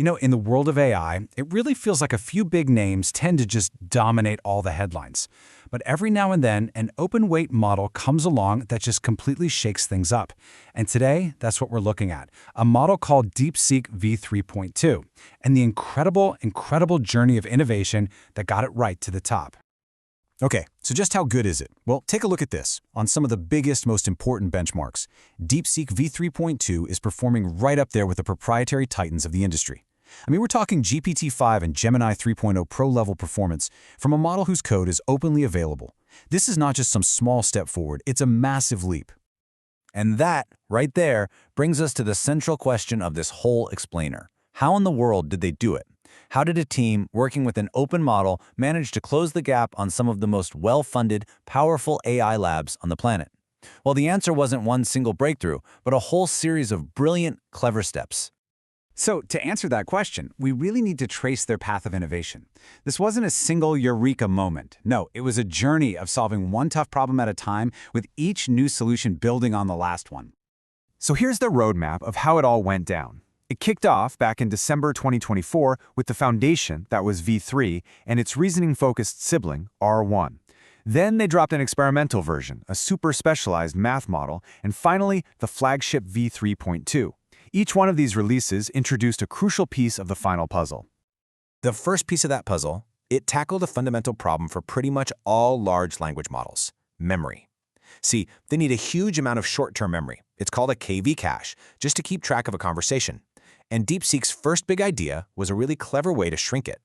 In the world of AI, it really feels like a few big names tend to just dominate all the headlines. But every now and then, an open-weight model comes along that just completely shakes things up. And today, that's what we're looking at, a model called DeepSeek V3.2, and the incredible journey of innovation that got it right to the top. Okay, so just how good is it? Well, take a look at this. On some of the biggest, most important benchmarks, DeepSeek V3.2 is performing right up there with the proprietary titans of the industry. I mean, we're talking GPT-5 and Gemini 3.0 Pro-level performance from a model whose code is openly available. This is not just some small step forward, it's a massive leap. And that, right there, brings us to the central question of this whole explainer. How in the world did they do it? How did a team working with an open model manage to close the gap on some of the most well-funded, powerful AI labs on the planet? Well, the answer wasn't one single breakthrough, but a whole series of brilliant, clever steps. So, to answer that question, we really need to trace their path of innovation. This wasn't a single eureka moment. No, it was a journey of solving one tough problem at a time, with each new solution building on the last one. So here's the roadmap of how it all went down. It kicked off back in December 2024 with the foundation, that was V3, and its reasoning-focused sibling, R1. Then they dropped an experimental version, a super specialized math model, and finally, the flagship V3.2. Each one of these releases introduced a crucial piece of the final puzzle. The first piece of that puzzle, it tackled a fundamental problem for pretty much all large language models: memory. See, they need a huge amount of short-term memory. It's called a KV cache, just to keep track of a conversation. And DeepSeek's first big idea was a really clever way to shrink it.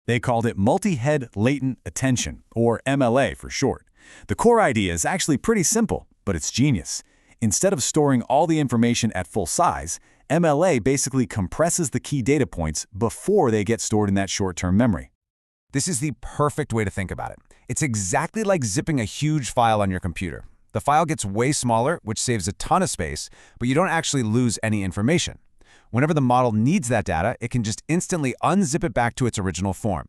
They called it Multi-Head Latent Attention, or MLA for short. The core idea is actually pretty simple, but it's genius. Instead of storing all the information at full size, MLA basically compresses the key data points before they get stored in that short-term memory. This is the perfect way to think about it. It's exactly like zipping a huge file on your computer. The file gets way smaller, which saves a ton of space, but you don't actually lose any information. Whenever the model needs that data, it can just instantly unzip it back to its original form.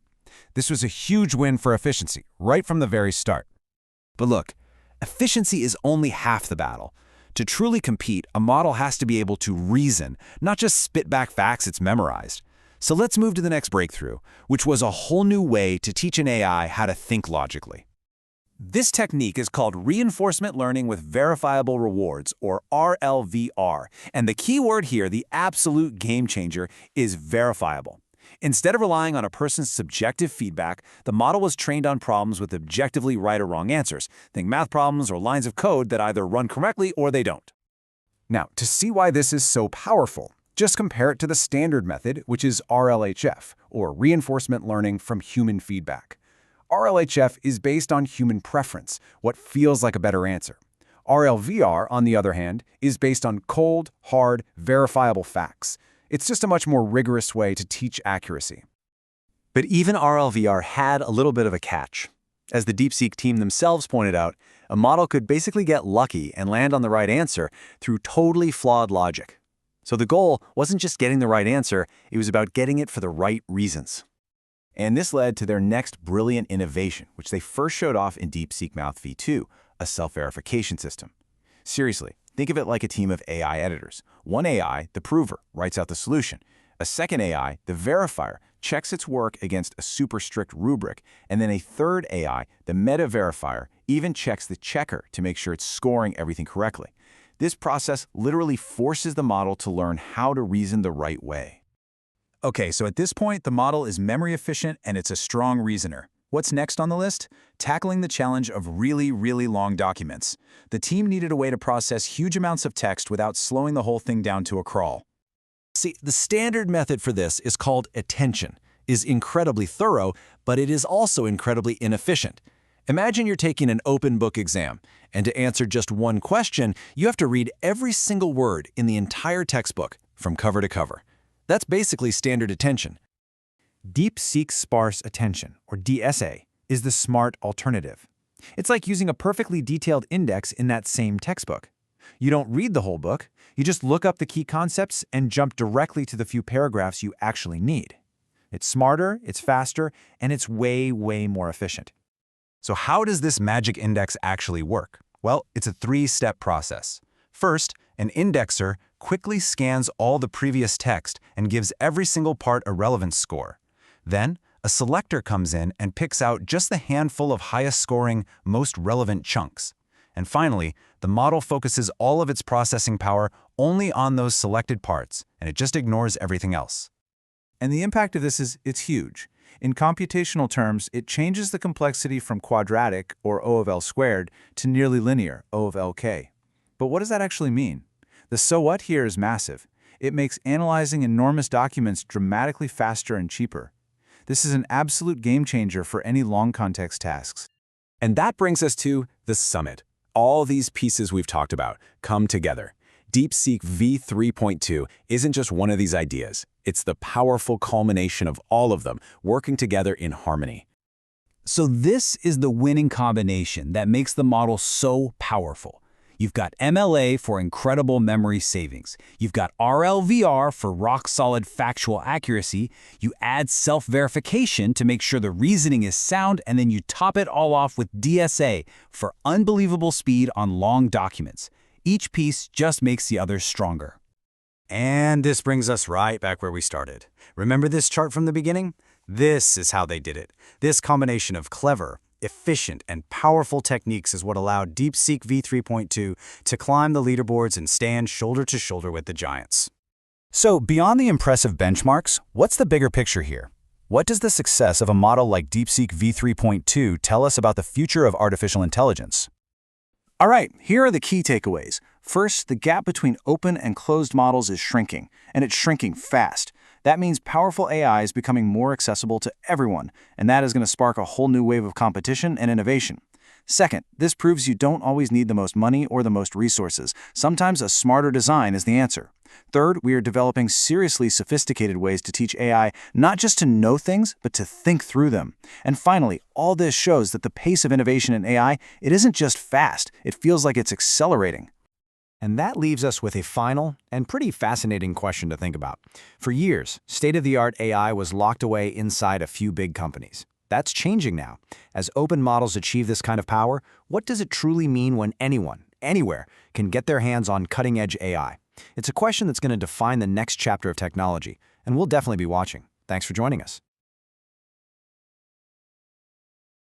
This was a huge win for efficiency, right from the very start. But look, efficiency is only half the battle. To truly compete, a model has to be able to reason, not just spit back facts it's memorized. So let's move to the next breakthrough, which was a whole new way to teach an AI how to think logically. This technique is called reinforcement learning with verifiable rewards, or RLVR, and the key word here, the absolute game changer, is verifiable. Instead of relying on a person's subjective feedback, the model was trained on problems with objectively right or wrong answers. Think math problems or lines of code that either run correctly or they don't. Now, to see why this is so powerful, just compare it to the standard method, which is RLHF, or reinforcement learning from human feedback. RLHF is based on human preference, what feels like a better answer. RLVR, on the other hand, is based on cold, hard, verifiable facts. It's just a much more rigorous way to teach accuracy. But even RLVR had a little bit of a catch. As the DeepSeek team themselves pointed out, a model could basically get lucky and land on the right answer through totally flawed logic. So the goal wasn't just getting the right answer, it was about getting it for the right reasons. And this led to their next brilliant innovation, which they first showed off in DeepSeekMath V2, a self-verification system. Seriously, think of it like a team of AI editors. One AI, the prover, writes out the solution. A second AI, the verifier, checks its work against a super strict rubric. And then a third AI, the meta-verifier, even checks the checker to make sure it's scoring everything correctly. This process literally forces the model to learn how to reason the right way. Okay, so at this point, the model is memory efficient and it's a strong reasoner. What's next on the list? Tackling the challenge of really long documents. The team needed a way to process huge amounts of text without slowing the whole thing down to a crawl. See, the standard method for this is called attention, is incredibly thorough, but it is also incredibly inefficient. Imagine you're taking an open book exam, and to answer just one question, you have to read every single word in the entire textbook, from cover to cover. That's basically standard attention. DeepSeek Sparse Attention, or DSA, is the smart alternative. It's like using a perfectly detailed index in that same textbook. You don't read the whole book, you just look up the key concepts and jump directly to the few paragraphs you actually need. It's smarter, it's faster, and it's way more efficient. So how does this magic index actually work? Well, it's a three-step process. First, An indexer quickly scans all the previous text and gives every single part a relevance score. Then, a selector comes in and picks out just the handful of highest-scoring, most relevant chunks. And finally, the model focuses all of its processing power only on those selected parts, and it just ignores everything else. And the impact of this is it's huge. In computational terms, it changes the complexity from quadratic, or O of L squared, to nearly linear, O of LK. But what does that actually mean? The so what here is massive. It makes analyzing enormous documents dramatically faster and cheaper. This is an absolute game changer for any long-context tasks. And that brings us to the summit. All these pieces we've talked about come together. DeepSeek V3.2 isn't just one of these ideas. It's the powerful culmination of all of them working together in harmony. So this is the winning combination that makes the model so powerful. You've got MLA for incredible memory savings. You've got RLVR for rock-solid factual accuracy. You add self-verification to make sure the reasoning is sound, and then you top it all off with DSA for unbelievable speed on long documents. Each piece just makes the others stronger. And this brings us right back where we started. Remember this chart from the beginning? This is how they did it. This combination of clever, efficient, and powerful techniques is what allowed DeepSeek V3.2 to climb the leaderboards and stand shoulder to shoulder with the giants. So beyond the impressive benchmarks, what's the bigger picture here? What does the success of a model like DeepSeek V3.2 tell us about the future of artificial intelligence? All right, here are the key takeaways. First, the gap between open and closed models is shrinking, and it's shrinking fast. That means powerful AI is becoming more accessible to everyone, and that is going to spark a whole new wave of competition and innovation. Second, this proves you don't always need the most money or the most resources. Sometimes a smarter design is the answer. Third, we are developing seriously sophisticated ways to teach AI not just to know things, but to think through them. And finally, all this shows that the pace of innovation in AI, it isn't just fast, it feels like it's accelerating. And that leaves us with a final and pretty fascinating question to think about. For years, state-of-the-art AI was locked away inside a few big companies. That's changing now. As open models achieve this kind of power, what does it truly mean when anyone, anywhere, can get their hands on cutting-edge AI? It's a question that's going to define the next chapter of technology, and we'll definitely be watching. Thanks for joining us.